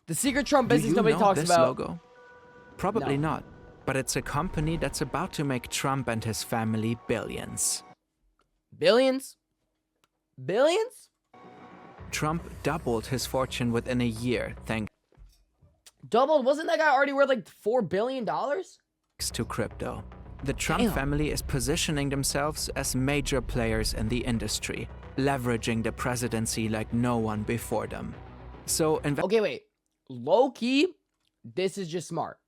The secret Trump Do business you nobody know talks this about. logo? Probably No. not, but it's a company that's about to make Trump and his family billions. Billions? Billions? Trump doubled his fortune within a year thanks Doubled? Wasn't that guy already worth like $4 billion? to crypto. The Trump Damn. family is positioning themselves as major players in the industry, leveraging the presidency like no one before them. So Okay, wait. Low key, this is just smart.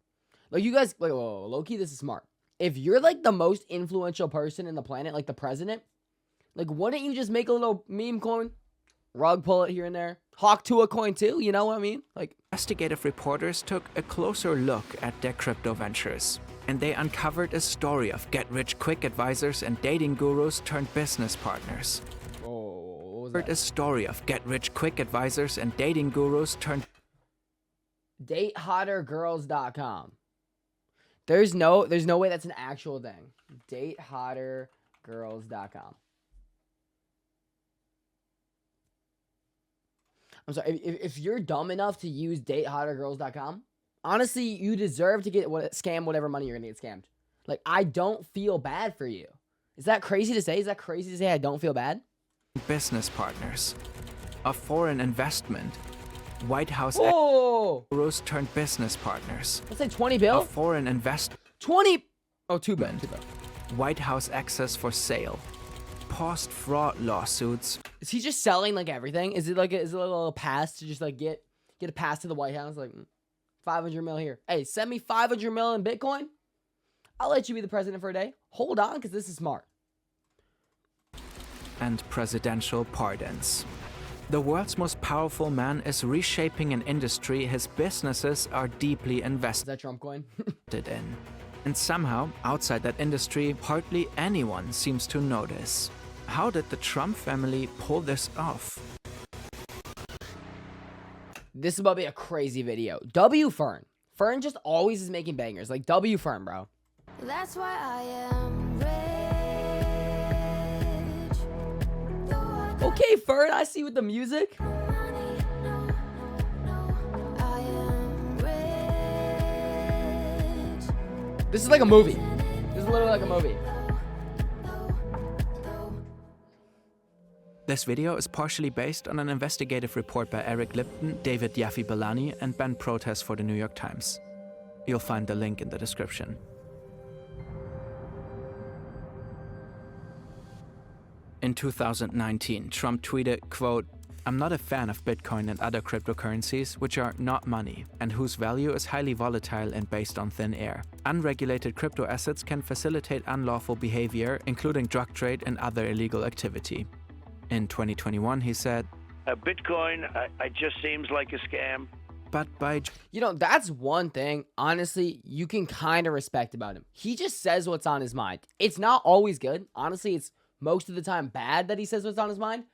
Like, you guys, like, whoa, low key, this is smart. If you're like the most influential person in the planet, like the president, like, wouldn't you just make a little meme coin? Rug pull it here and there. Hawk to a coin too, you know what I mean? Like, investigative reporters took a closer look at their crypto ventures, and they uncovered a story of get-rich-quick advisors and dating gurus turned business partners. oh, what was Heard that? a story of get-rich-quick advisors and dating gurus turned DateHotterGirls.com. There's no way that's an actual thing. DateHotterGirls.com. I'm sorry, if you're dumb enough to use DateHotterGirls.com, honestly, you deserve to get scam whatever money you're gonna get scammed. Like, I don't feel bad for you. Is that crazy to say? Is that crazy to say I don't feel bad? business partners. A foreign investment. White House Whoa! gurus turned business partners. Let's say 20 A bill. foreign investment. 20. Oh, 2 bill. 2 bill. White House access for sale. Paused fraud lawsuits. Is he just selling like everything? Is it like is it a little pass to just like get a pass to the White House? Like 500 mil here. Hey, send me 500 mil in Bitcoin. I'll let you be the president for a day. Hold on, because this is smart. And presidential pardons. The world's most powerful man is reshaping an industry his businesses are deeply Is invested that Trump coin? in. And somehow, outside that industry, hardly anyone seems to notice. How did the Trump family pull this off? This is about to be a crazy video. W Fern. Fern just always is making bangers. Like W Fern, bro. That's why I am rich. Okay, Fern, I see you with the music. I am rich. This is like a movie. This is literally like a movie. This video is partially based on an investigative report by Eric Lipton, David Yaffe-Bellani, and Ben Protez for the New York Times. You'll find the link in the description. In 2019, Trump tweeted, quote, "I'm not a fan of Bitcoin and other cryptocurrencies, which are not money, and whose value is highly volatile and based on thin air. Unregulated crypto assets can facilitate unlawful behavior, including drug trade and other illegal activity." In 2021, he said, Bitcoin, it just seems like a scam. but by You know, that's one thing, honestly, you can kind of respect about him. He just says what's on his mind. It's not always good. Honestly, it's most of the time bad that he says what's on his mind,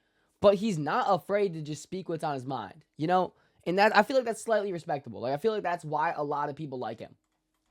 but he's not afraid to just speak what's on his mind, you know? And that I feel like that's slightly respectable. Like, I feel like that's why a lot of people like him.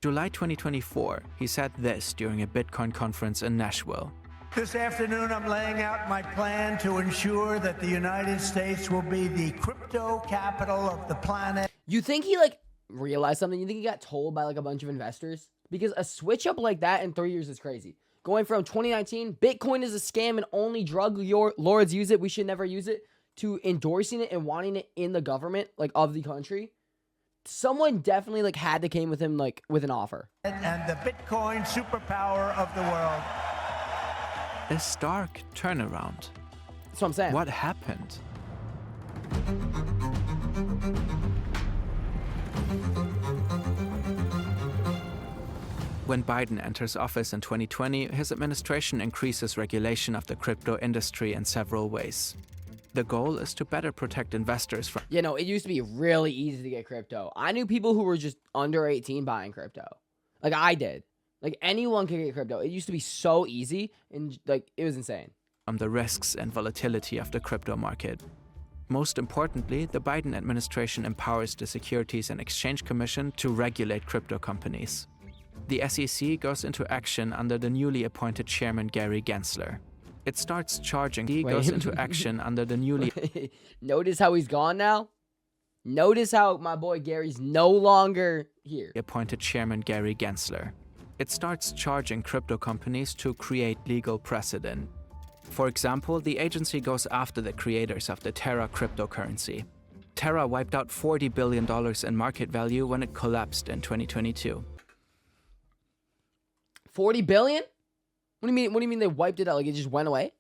July 2024, he said this during a Bitcoin conference in Nashville. This afternoon, I'm laying out my plan to ensure that the United States will be the crypto capital of the planet. You think he, like, realized something? You think he got told by, like, a bunch of investors? Because a switch up like that in 3 years is crazy. Going from 2019, Bitcoin is a scam and only drug lords use it, we should never use it, to endorsing it and wanting it in the government, like, of the country. Someone definitely, like, had to came with him, like, with an offer. And the Bitcoin superpower of the world. A stark turnaround. That's what I'm saying. What happened? When Biden enters office in 2020, his administration increases regulation of the crypto industry in several ways. The goal is to better protect investors from You know, it used to be really easy to get crypto. I knew people who were just under 18 buying crypto. Like, I did. Like, anyone could get crypto. It used to be so easy, and, like, it was insane. the risks and volatility of the crypto market. Most importantly, the Biden administration empowers the Securities and Exchange Commission to regulate crypto companies. The SEC goes into action under the newly appointed chairman Gary Gensler. It starts charging. He goes into action under the newly Notice how he's gone now? Notice how my boy Gary's no longer here. Appointed chairman Gary Gensler. It starts charging crypto companies to create legal precedent. For example, the agency goes after the creators of the Terra cryptocurrency. Terra wiped out $40 billion in market value when it collapsed in 2022. 40 billion? What do you mean they wiped it out? Like it just went away?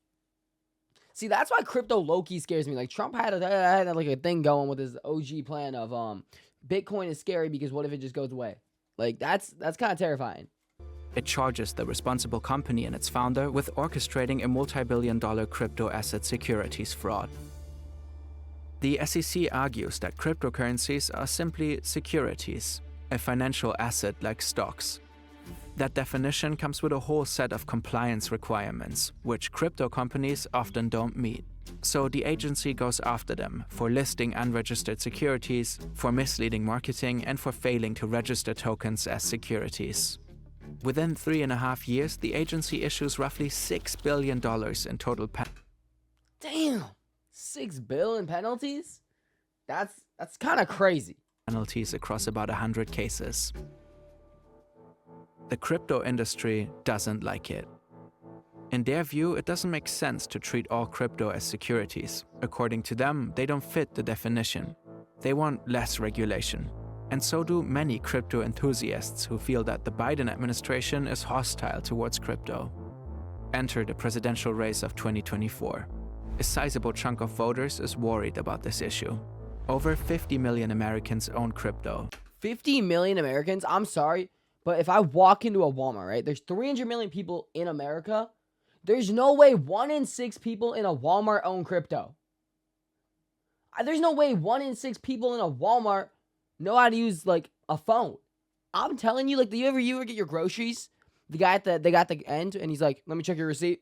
See, that's why crypto low-key scares me. Like Trump had like a thing going with his OG plan of Bitcoin is scary because what if it just goes away? Like that's kind of terrifying. It charges the responsible company and its founder with orchestrating a multi-billion-dollar crypto asset securities fraud. The SEC argues that cryptocurrencies are simply securities, a financial asset like stocks. That definition comes with a whole set of compliance requirements, which crypto companies often don't meet. So the agency goes after them for listing unregistered securities, for misleading marketing, and for failing to register tokens as securities. Within 3.5 years, the agency issues roughly $6 billion in total Damn, $6 billion penalties? That's kind of crazy. penalties across about 100 cases. The crypto industry doesn't like it. In their view, it doesn't make sense to treat all crypto as securities. According to them, they don't fit the definition. They want less regulation. And so do many crypto enthusiasts who feel that the Biden administration is hostile towards crypto. Enter the presidential race of 2024. A sizable chunk of voters is worried about this issue. Over 50 million Americans own crypto. 50 million Americans? I'm sorry, but if I walk into a Walmart, right, there's 300 million people in America. There's no way 1 in 6 people in a Walmart own crypto. There's no way 1 in 6 people in a Walmart know how to use like a phone. I'm telling you, like, do you ever get your groceries? The guy at the end, and he's like, "Let me check your receipt."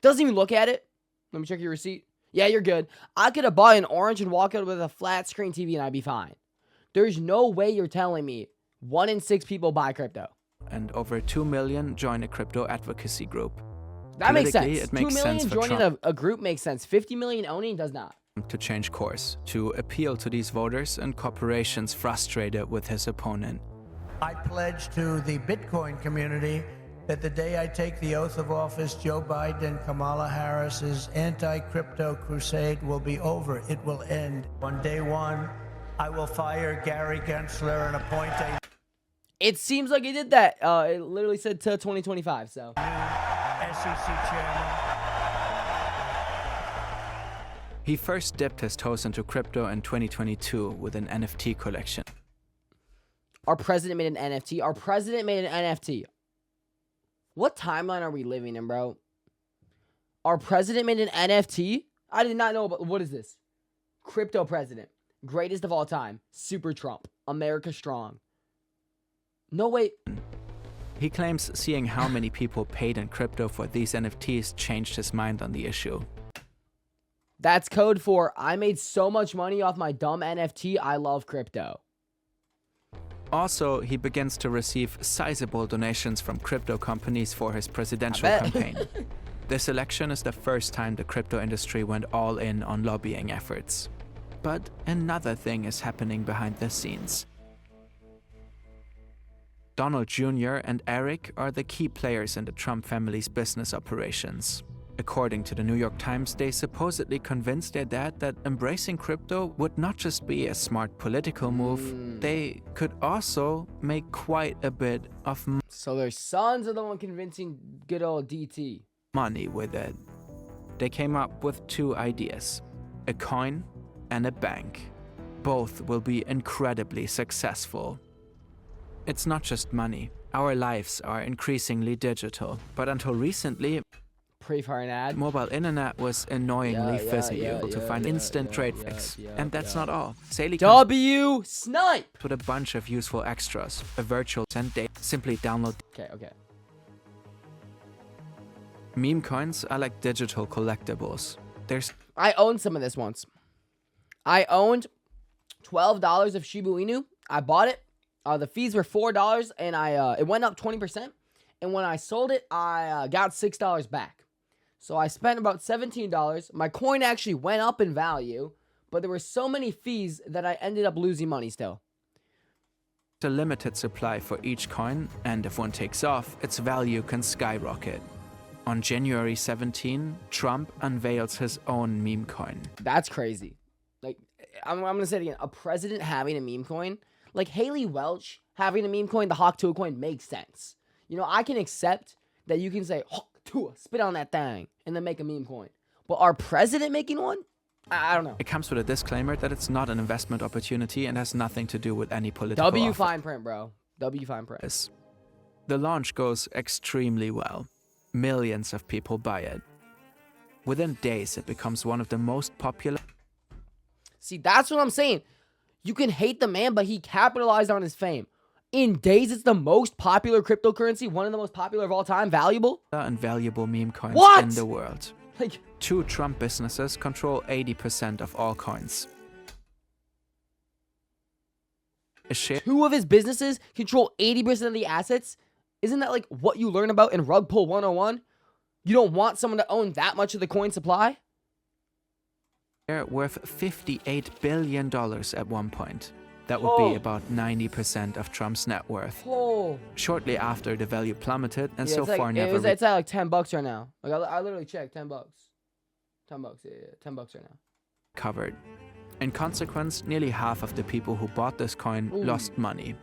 Doesn't even look at it. Let me check your receipt. Yeah, you're good. I could have bought an orange and walk out with a flat screen TV and I'd be fine. There's no way you're telling me 1 in 6 people buy crypto. And over 2 million join a crypto advocacy group. That makes Politically, sense. it makes 2 million sense for joining Trump a group makes sense. 50 million owning does not. to change course, to appeal to these voters and corporations frustrated with his opponent. I pledge to the Bitcoin community that the day I take the oath of office, Joe Biden and Kamala Harris's anti-crypto crusade will be over. It will end. On day one, I will fire Gary Gensler and appoint a It seems like he did that. It literally said to 2025, so. SEC chairman. He first dipped his toes into crypto in 2022 with an NFT collection. Our president made an NFT. Our president made an NFT. What timeline are we living in, bro? Our president made an NFT? I did not know about. What is this? Crypto president. Greatest of all time. Super Trump. America strong. No way. He claims seeing how many people paid in crypto for these NFTs changed his mind on the issue. That's code for I made so much money off my dumb NFT. I love crypto. Also, he begins to receive sizable donations from crypto companies for his presidential bet. campaign. This election is the first time the crypto industry went all in on lobbying efforts. But another thing is happening behind the scenes. Donald Jr. and Eric are the key players in the Trump family's business operations. According to the New York Times, they supposedly convinced their dad that embracing crypto would not just be a smart political move, they could also make quite a bit of So their sons are the one convincing good old DT. money with it. They came up with 2 ideas, a coin and a bank. Both will be incredibly successful. It's not just money. Our lives are increasingly digital, but until recently, Pre-fire an ad. mobile internet was annoyingly physically able to find instant trade yeah, fix. yeah, And that's not all. Saley comes W snipe. with a bunch of useful extras, a virtual send date, simply download. Okay. Meme coins are like digital collectibles. There's I owned some of this once. I owned $12 of Shiba Inu. I bought it. The fees were $4, and it went up 20%. And when I sold it, I got $6 back. So I spent about $17. My coin actually went up in value, but there were so many fees that I ended up losing money still. A limited supply for each coin, and if one takes off, its value can skyrocket. On January 17, Trump unveils his own meme coin. That's crazy. Like, I'm gonna say it again. A president having a meme coin, like Haley Welch having a meme coin, the Hawk Tua coin makes sense. You know, I can accept that you can say Hawk Tua, spit on that thing, and then make a meme coin. But our president making one? I don't know. It comes with a disclaimer that it's not an investment opportunity and has nothing to do with any political W office. fine print, bro. W fine print. The launch goes extremely well. Millions of people buy it. Within days, it becomes one of the most popular. See, that's what I'm saying. You can hate the man, but he capitalized on his fame. In days, it's the most popular cryptocurrency, one of the most popular of all time, valuable. And valuable meme coins What? in the world. Like, 2 Trump businesses control 80% of all coins. A share 2 of his businesses control 80% of the assets. Isn't that like what you learn about in Rug Pull 101? You don't want someone to own that much of the coin supply? worth $58 billion at one point. That would be Oh. about 90% of Trump's net worth. Oh. Shortly after, the value plummeted and Yeah, so it's like, far never it's at like $10 right now. Like I literally checked, $10. $10, yeah, $10 right now. recovered. In consequence, nearly half of the people who bought this coin Ooh. lost money.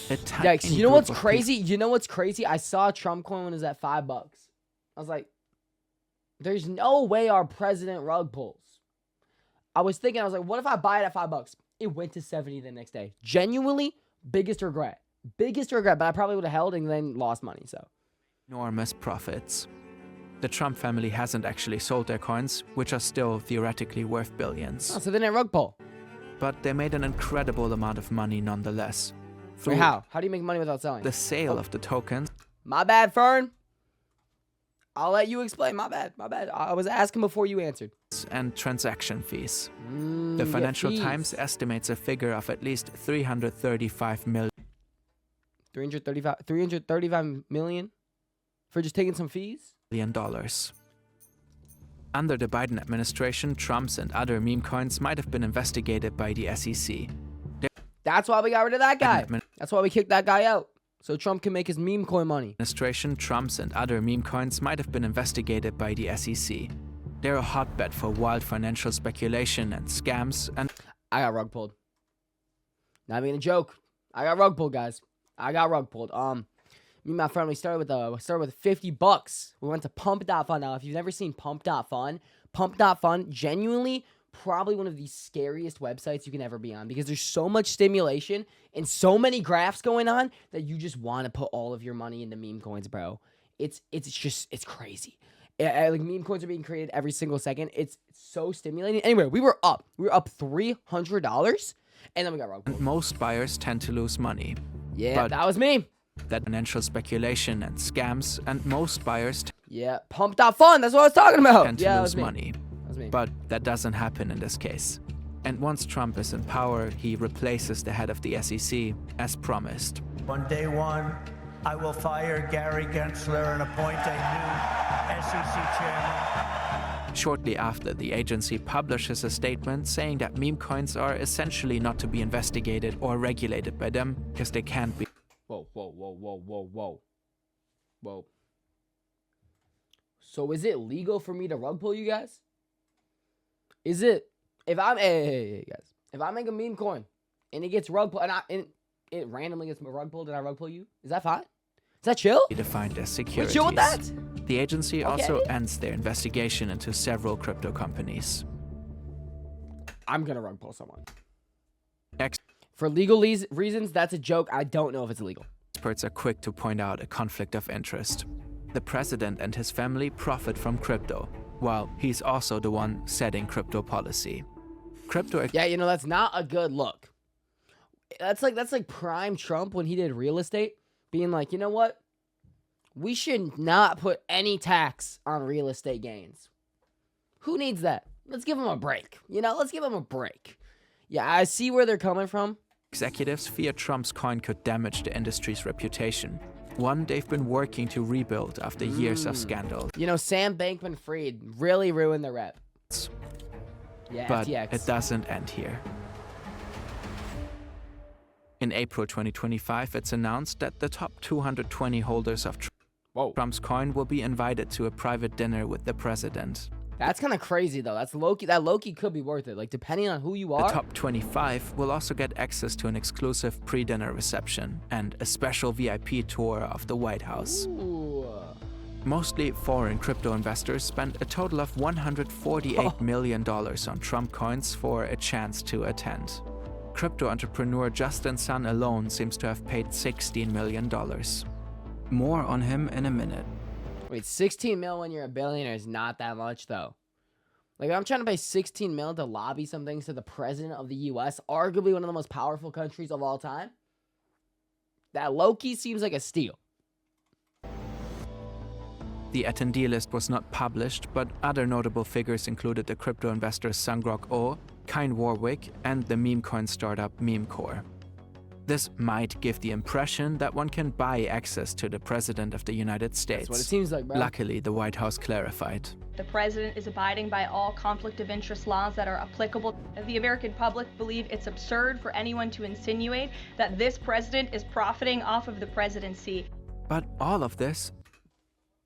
A Yikes. tiny You know group what's of crazy? You know what's crazy? I saw a Trump coin when it was at $5. I was like, there's no way our president rug pulls. I was like, what if I buy it at $5? It went to 70 the next day. Genuinely, biggest regret. Biggest regret, but I probably would have held and then lost money, so. enormous profits. The Trump family hasn't actually sold their coins, which are still theoretically worth billions. Oh, so then it rug pull. But they made an incredible amount of money nonetheless. Wait, Through how? How do you make money without selling? the sale of the tokens My bad, Fern. I'll let you explain. My bad. My bad. I was asking before you answered. and transaction fees. Mm, The yeah, Financial fees. Times estimates a figure of at least $335 million 335 million for just taking some fees? Under the Biden administration, Trump's and other meme coins might have been investigated by the SEC. That's why we got rid of that guy. Admin- That's why we kicked that guy out. So Trump can make his meme coin money. Administration, Trump's and other meme coins might have been investigated by the SEC. They're a hotbed for wild financial speculation and scams, and I got rug pulled. Not even a joke. I got rug pulled, guys. I got rug pulled. Me and my friend, we started with $50. We went to Pump.fun. Now, if you've never seen Pump.fun, genuinely probably one of the scariest websites you can ever be on because there's so much stimulation and so many graphs going on that you just want to put all of your money into meme coins, bro. It's crazy. Like meme coins are being created every single second. It's so stimulating. Anyway, we were up $300, and then we got rug pulled. most buyers tend to lose money. Yeah, But- that was me. That financial speculation and scams, and most buyers Yeah, Pump.fun. That's what I was talking about. tend to Yeah, that lose was me. money. That was me. But that doesn't happen in this case. And once Trump is in power, he replaces the head of the SEC as promised. On day one, I will fire Gary Gensler and appoint a new SEC chairman. Shortly after, the agency publishes a statement saying that meme coins are essentially not to be investigated or regulated by them because they can't be Whoa. So is it legal for me to rug pull you guys? Is it? If I'm hey guys, if I make a meme coin and it gets rug pulled and it randomly gets rug pulled and I rug pull you, is that fine? Is that chill? defined as We securities. chill with that? The agency also Okay. ends their investigation into several crypto companies. I'm gonna rug pull someone. Ex- For legal reasons, that's a joke. I don't know if it's illegal. Experts are quick to point out a conflict of interest. The president and his family profit from crypto, while he's also the one setting crypto policy. Crypto Yeah, you know, that's not a good look. That's like prime Trump when he did real estate, being like, you know what? We should not put any tax on real estate gains. Who needs that? Let's give them a break. You know, let's give them a break. Yeah, I see where they're coming from. executives fear Trump's coin could damage the industry's reputation, one they've been working to rebuild after years of scandal. You know, Sam Bankman-Fried really ruined the rep. Yeah, But FTX. it doesn't end here. In April 2025, it's announced that the top 220 holders of Whoa. Trump's coin will be invited to a private dinner with the president. That's kind of crazy though. That's low-key. That low-key could be worth it. Like depending on who you The are. top 25 will also get access to an exclusive pre-dinner reception and a special VIP tour of the White House. Ooh. Mostly foreign crypto investors spent a total of $148 million on Trump coins for a chance to attend. Crypto entrepreneur Justin Sun alone seems to have paid $16 million. More on him in a minute. Wait, 16 mil when you're a billionaire is not that much though. Like I'm trying to pay 16 mil to lobby some things to the president of the US, arguably one of the most powerful countries of all time. That low-key seems like a steal. The attendee list was not published, but other notable figures included the crypto investors Sungrock O, Kine Warwick, and the meme coin startup Memecore. This might give the impression that one can buy access to the President of the United States. That's what it seems like, bro. Luckily, the White House clarified. The president is abiding by all conflict of interest laws that are applicable. The American public believe it's absurd for anyone to insinuate that this president is profiting off of the presidency. But all of this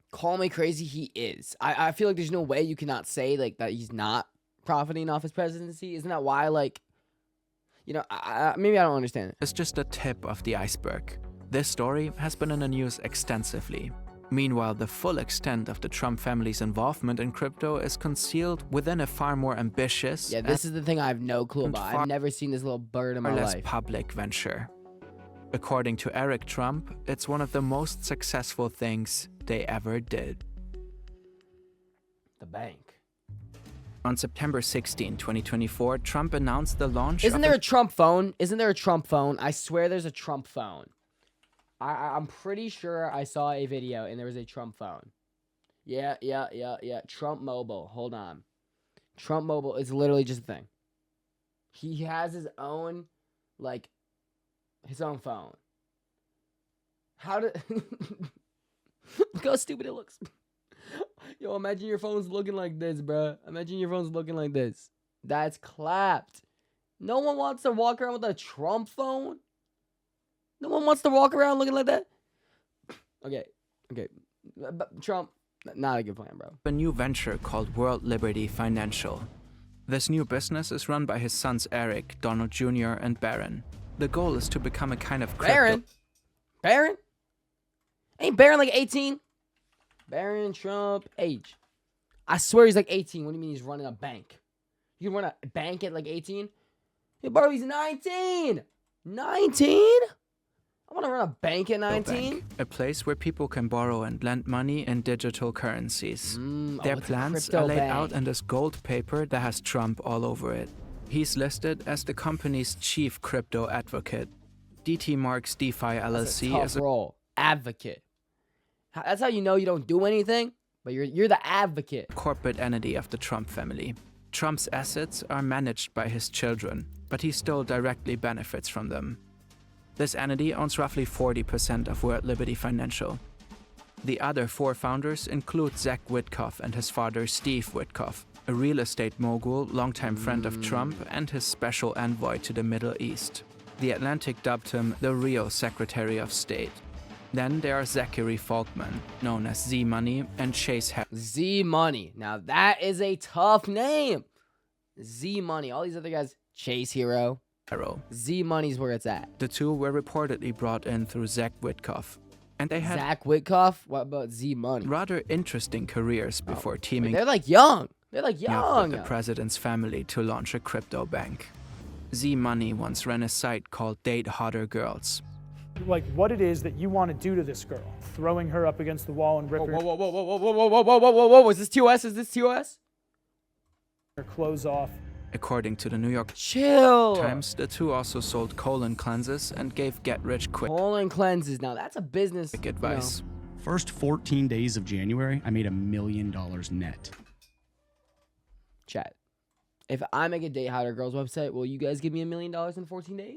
Call me crazy, he is. I feel like there's no way you cannot say like that he's not profiting off his presidency. Isn't that why, like, you know, maybe I don't understand it. is just a tip of the iceberg. This story has been in the news extensively. Meanwhile, the full extent of the Trump family's involvement in crypto is concealed within a far more ambitious Yeah, this is the thing I have no clue and about. far I've never seen this little bird in my or less life. public venture. According to Eric Trump, it's one of the most successful things they ever did. The bank. On September 16, 2024, Trump announced the launch Isn't of there a Trump phone? Isn't there a Trump phone? I swear there's a Trump phone. I'm pretty sure I saw a video and there was a Trump phone. Yeah. Trump Mobile. Hold on. Trump Mobile is literally just a thing. He has his own, like, his own phone. How did... Look how stupid it looks. Yo, imagine your phone's looking like this, bruh. Imagine your phone's looking like this. That's clapped. No one wants to walk around with a Trump phone. No one wants to walk around looking like that. Okay. But Trump, not a good plan, bro. a new venture called World Liberty Financial. This new business is run by his sons Eric, Donald Jr., and Barron. The goal is to become a kind of crypto... Barron? Ain't Barron like 18? Barron Trump age. I swear he's like 18. What do you mean he's running a bank? You can run a bank at like 18? Hey, bro, he's 19. 19? I want to run a bank at 19. Bank, a place where people can borrow and lend money in digital currencies. Their it's a plans crypto are laid bank. out in this gold paper that has Trump all over it. He's listed as the company's chief crypto advocate. DT Marks DeFi That's a LLC tough is a role. Advocate. That's how you know you don't do anything, but you're the advocate. corporate entity of the Trump family. Trump's assets are managed by his children, but he still directly benefits from them. This entity owns roughly 40% of World Liberty Financial. The other four founders include Zach Witkoff and his father Steve Witkoff, a real estate mogul, longtime friend of Trump, and his special envoy to the Middle East. The Atlantic dubbed him the real Secretary of State. Then there are Zachary Falkman, known as Z-Money, and Chase Z-Money. Now that is a tough name. Z-Money. All these other guys, Chase Hero. Harrow. Z-Money's where it's at. The two were reportedly brought in through Zach Witkoff, and they had Zach Witkoff? What about Z-Money? rather interesting careers before teaming They're like young. They're like up young. with the president's family to launch a crypto bank. Z-Money once ran a site called Date Hotter Girls. Like what it is that you want to do to this girl, throwing her up against the wall and ripping Whoa. Is this TOS? Is this TOS? her clothes off. According to the New York Chill. Times, the two also sold colon cleanses and gave get-rich-quick Colon cleanses. Now that's a business. advice. First 14 days of January, I made $1 million net. Chat. If I make a Date Hotter Girls website, will you guys give me $1 million in 14 days?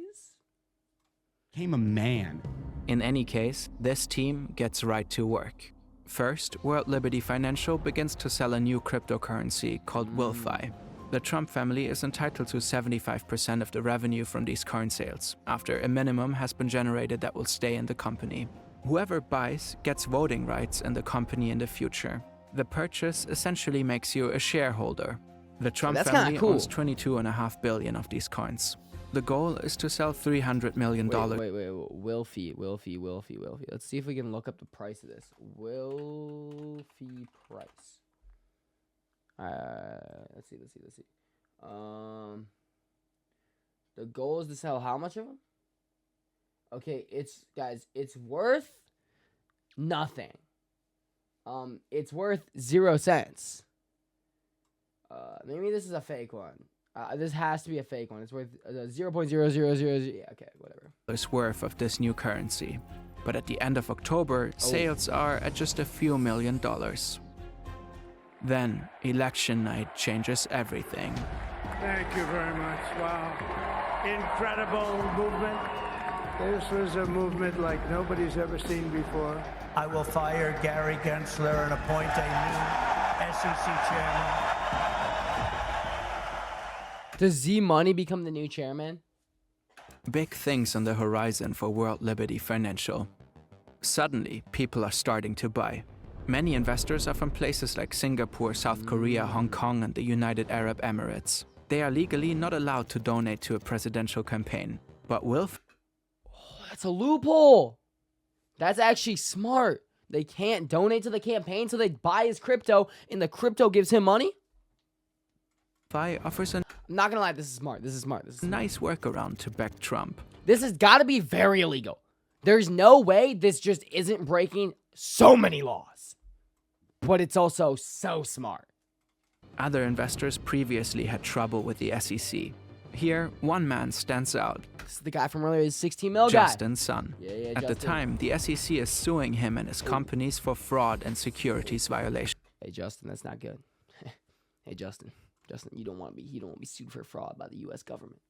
Became a man. In any case, this team gets right to work. First, World Liberty Financial begins to sell a new cryptocurrency called Wilfi. The Trump family is entitled to 75% of the revenue from these coin sales, after a minimum has been generated that will stay in the company. Whoever buys gets voting rights in the company in the future. The purchase essentially makes you a shareholder. The Trump That's kinda family cool. owns 22.5 billion of these coins. The goal is to sell $300 million. Wait. Wilfie. Let's see if we can look up the price of this. Wilfie price. Let's see. The goal is to sell how much of them? Okay, it's worth nothing. It's worth 0 cents. Maybe this is a fake one. This has to be a fake one. It's worth 0.0000. Yeah, okay, whatever. Worth of this new currency. But at the end of October, sales are at just a few $1 million. Then, election night changes everything. Thank you very much. Wow. Incredible movement. This was a movement like nobody's ever seen before. I will fire Gary Gensler and appoint a new SEC chairman. Does Z Money become the new chairman? Big things on the horizon for World Liberty Financial. Suddenly, people are starting to buy. Many investors are from places like Singapore, South Korea, Hong Kong, and the United Arab Emirates. They are legally not allowed to donate to a presidential campaign, but will. That's a loophole. That's actually smart. They can't donate to the campaign, so they buy his crypto, and the crypto gives him money? Offers a I'm not gonna lie, this is smart. nice workaround to back Trump. This has got to be very illegal. There's no way this just isn't breaking so many laws. But it's also so smart. Other investors previously had trouble with the SEC. Here, one man stands out. This is the guy from earlier, the 16 mil guy. Justin Sun. Yeah, At the time, the SEC is suing him and his companies for fraud and securities violations. Hey, Justin, that's not good. Hey, Justin, you don't want to be sued for fraud by the U.S. government.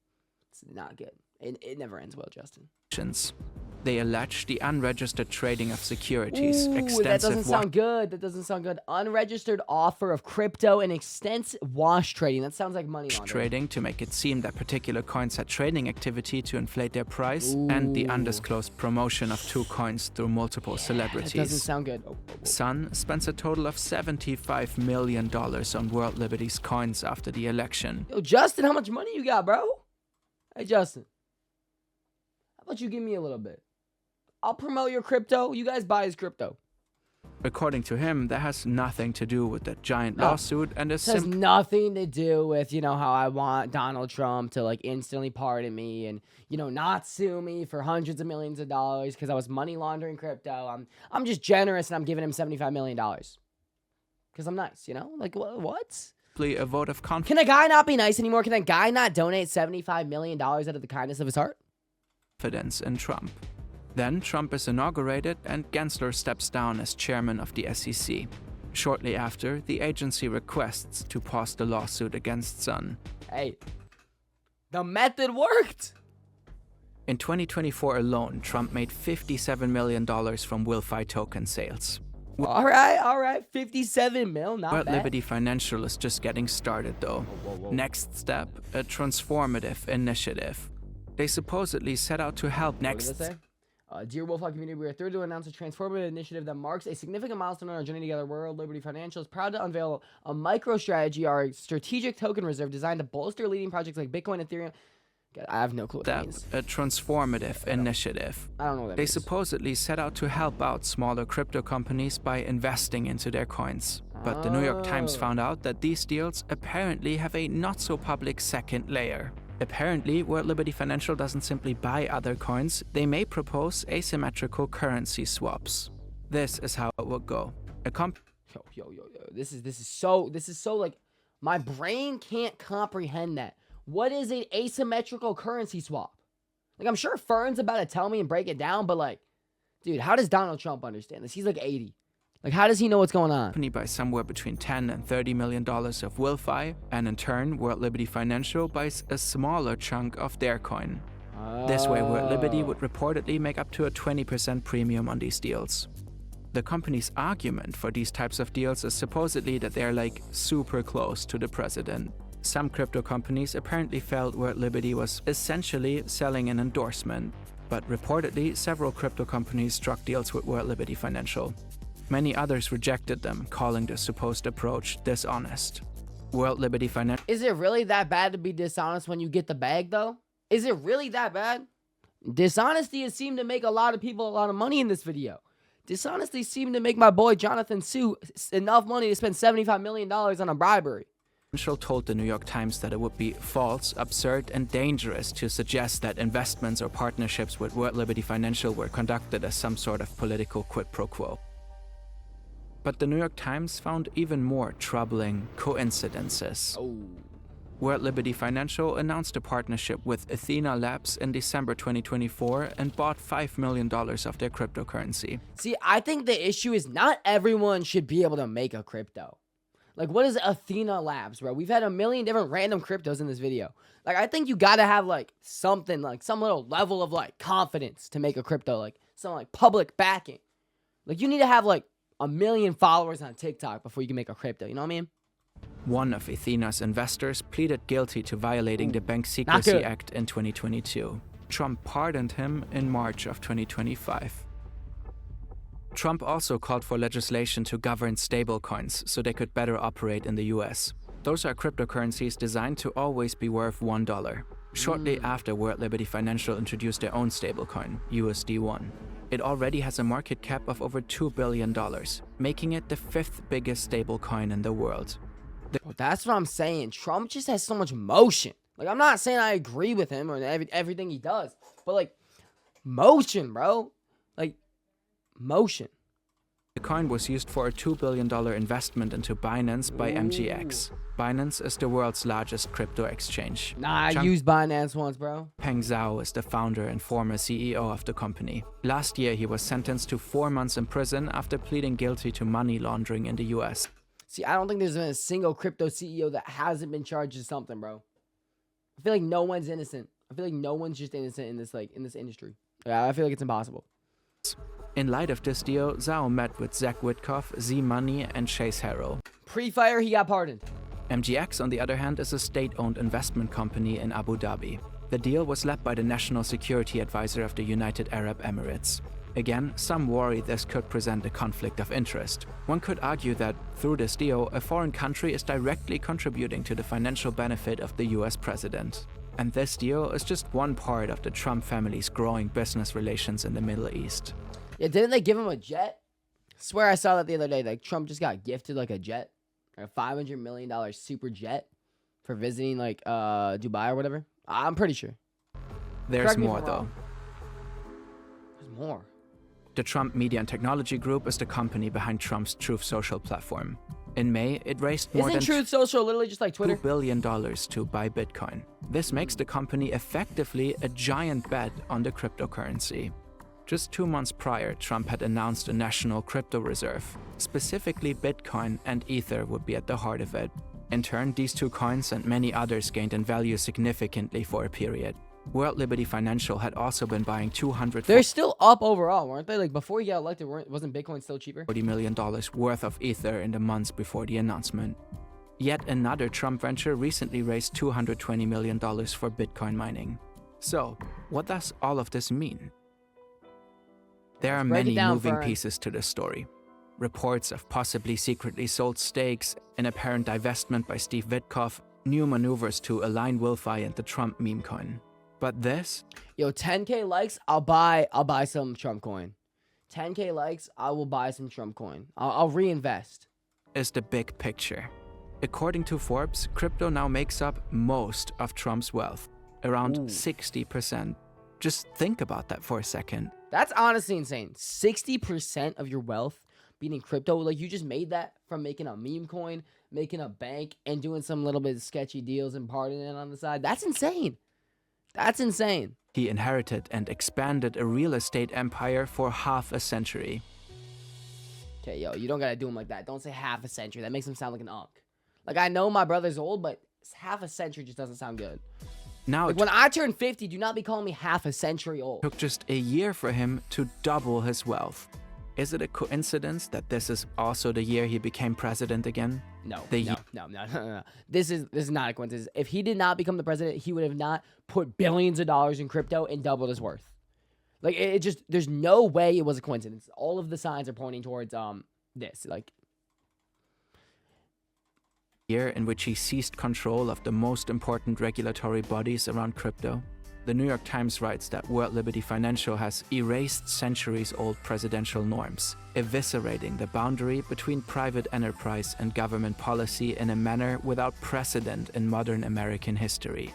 It's not good. It never ends well, Justin. They allege the unregistered trading of securities, Ooh, extensive that doesn't sound good. Unregistered offer of crypto and extensive wash trading. That sounds like money laundering. Trading to make it seem that particular coins had trading activity to inflate their price, and the undisclosed promotion of 2 coins through multiple celebrities. That doesn't sound good. Sun spends a total of $75 million on World Liberty's coins after the election. Yo, Justin, how much money you got, bro? Hey, Justin. How about you give me a little bit? I'll promote your crypto. You guys buy his crypto. According to him, that has nothing to do with the giant lawsuit and is This has nothing to do with, how I want Donald Trump to, instantly pardon me and, not sue me for hundreds of millions of dollars because I was money laundering crypto. I'm just generous and I'm giving him $75 million. Because I'm nice, what? a vote of confidence. Can a guy not be nice anymore? Can a guy not donate $75 million out of the kindness of his heart? In Trump. Then Trump is inaugurated and Gensler steps down as chairman of the SEC. Shortly after, the agency requests to pause the lawsuit against Sun. Hey, the method worked. In 2024 alone, Trump made $57 million from Wilfy token sales. All right, 57 mil, not World bad. Liberty Financial is just getting started though. Whoa. Next step, a transformative initiative. They supposedly set out to help What next. does it say? Dear Wolfhawk community, we are thrilled to announce a transformative initiative that marks a significant milestone on our journey together. World Liberty Financial is proud to unveil a MicroStrategy, our strategic token reserve designed to bolster leading projects like Bitcoin, Ethereum. God, I have no clue what that means. A transformative initiative. I don't know what that They means. supposedly set out to help out smaller crypto companies by investing into their coins. But the New York Times found out that these deals apparently have a not-so-public second layer. Apparently, World Liberty Financial doesn't simply buy other coins, they may propose asymmetrical currency swaps. This is how it would go. Yo. This is so like, my brain can't comprehend that. What is an asymmetrical currency swap? Like, I'm sure Fern's about to tell me and break it down, but dude, how does Donald Trump understand this? He's 80. How does he know what's going on? Company buys somewhere between $10 and $30 million of Wilfy, and in turn, World Liberty Financial buys a smaller chunk of their coin. This way, World Liberty would reportedly make up to a 20% premium on these deals. The company's argument for these types of deals is supposedly that they're super close to the president. Some crypto companies apparently felt World Liberty was essentially selling an endorsement, but reportedly several crypto companies struck deals with World Liberty Financial. Many others rejected them, calling the supposed approach dishonest. World Liberty Financial Is it really that bad to be dishonest when you get the bag, though? Is it really that bad? Dishonesty has seemed to make a lot of people a lot of money in this video. Dishonesty seemed to make my boy Jonathan Su enough money to spend $75 million on a bribery. told the New York Times that it would be false, absurd, and dangerous to suggest that investments or partnerships with World Liberty Financial were conducted as some sort of political quid pro quo. But the New York Times found even more troubling coincidences. World Liberty Financial announced a partnership with Athena Labs in December 2024 and bought $5 million of their cryptocurrency. See, I think the issue is not everyone should be able to make a crypto. Like, what is Athena Labs, bro? We've had a million different random cryptos in this video. Like, I think you gotta have, like, something, like, some little level of, like, confidence to make a crypto. Like, some, like, public backing. Like, you need to have, like, 1 million followers on TikTok before you can make a crypto. You know what I mean? One of Athena's investors pleaded guilty to violating the Bank Secrecy Act in 2022. Trump pardoned him in March of 2025. Trump also called for legislation to govern stablecoins so they could better operate in the US. Those are cryptocurrencies designed to always be worth $1. Shortly after World Liberty Financial introduced their own stablecoin, USD1. It already has a market cap of over $2 billion, making it the 5th biggest stablecoin in the world. Well, that's what I'm saying. Trump just has so much motion. Like, I'm not saying I agree with him or everything he does, but, like, motion, bro. Like, motion. The coin was used for a $2 billion investment into Binance by MGX. Binance is the world's largest crypto exchange. Nah, I used Binance once, bro. Peng Zhao is the founder and former CEO of the company. Last year, he was sentenced to 4 months in prison after pleading guilty to money laundering in the US. See, I don't think there's been a single crypto CEO that hasn't been charged with something, bro. I feel like no one's innocent. I feel like no one's just innocent in this industry. Yeah, I feel like it's impossible. In light of this deal, Zhao met with Zach Witkoff, Z-Money, and Chase Harrow. Pre-fire, he got pardoned. MGX, on the other hand, is a state-owned investment company in Abu Dhabi. The deal was led by the National Security Advisor of the United Arab Emirates. Again, some worry this could present a conflict of interest. One could argue that, through this deal, a foreign country is directly contributing to the financial benefit of the US president. And this deal is just one part of the Trump family's growing business relations in the Middle East. Yeah, didn't they give him a jet? I swear I saw that the other day. Like, Trump just got gifted, like, a jet. Like a $500 million super jet for visiting, like, Dubai or whatever. I'm pretty sure. There's more, though. There's more. The Trump Media and Technology Group is the company behind Trump's Truth Social platform. In May, it raised more than Truth Social literally just like Twitter? $2 billion to buy Bitcoin. This makes the company effectively a giant bet on the cryptocurrency. Just 2 months prior, Trump had announced a national crypto reserve. Specifically, Bitcoin and Ether would be at the heart of it. In turn, these two coins and many others gained in value significantly for a period. World Liberty Financial had also been buying They're still up overall, weren't they? Like, before he got elected, wasn't Bitcoin still cheaper? $40 million worth of Ether in the months before the announcement. Yet another Trump venture recently raised $220 million for Bitcoin mining. So, what does all of this mean? There are many moving pieces to this story. Reports of possibly secretly sold stakes, an apparent divestment by Steve Witkoff, new maneuvers to align Wilfi and the Trump meme coin. But this? Yo, 10K likes, I'll buy some Trump coin. 10K likes, I will buy some Trump coin. I'll reinvest. Is the big picture. According to Forbes, crypto now makes up most of Trump's wealth, around 60%. Just think about that for a second. That's honestly insane. 60% of your wealth being in crypto, like you just made that from making a meme coin, making a bank, and doing some little bit of sketchy deals and partying it on the side. That's insane. That's insane. He inherited and expanded a real estate empire for half a century. Okay, yo, you don't gotta do him like that. Don't say half a century. That makes him sound like an unk. Like, I know my brother's old, but half a century just doesn't sound good. Now, like, when I turn 50, do not be calling me half a century old. It took just a year for him to double his wealth. Is it a coincidence that this is also the year he became president again? No. They- No. This is not a coincidence. If he did not become the president, he would have not put billions of dollars in crypto and doubled his worth. Like it just there's no way it was a coincidence. All of the signs are pointing towards this. Like year in which he seized control of the most important regulatory bodies around crypto. The New York Times writes that World Liberty Financial has erased centuries-old presidential norms, eviscerating the boundary between private enterprise and government policy in a manner without precedent in modern American history.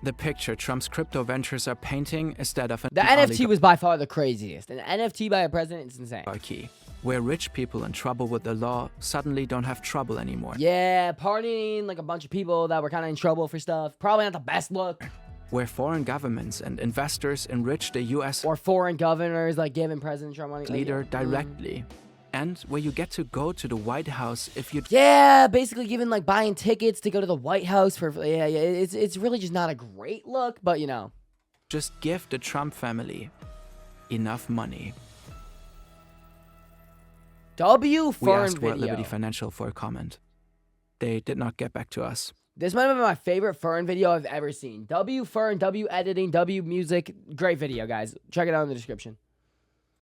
The picture Trump's crypto ventures are painting is that of an the NFT was by far the craziest. An NFT by a president is insane. oligarchy, where rich people in trouble with the law suddenly don't have trouble anymore. Yeah, partying like a bunch of people that were kind of in trouble for stuff. Probably not the best look. Where foreign governments and investors enrich the U.S. Or foreign governors like giving President Trump money. leader directly. And where you get to go to the White House if you Yeah, basically giving like buying tickets to go to the White House for it's really just not a great look, but you know. just give the Trump family enough money. W We Fern asked World video. Liberty Financial for a comment. They did not get back to us. This might have been my favorite Fern video I've ever seen. W Fern, W editing, W music. Great video, guys. Check it out in the description.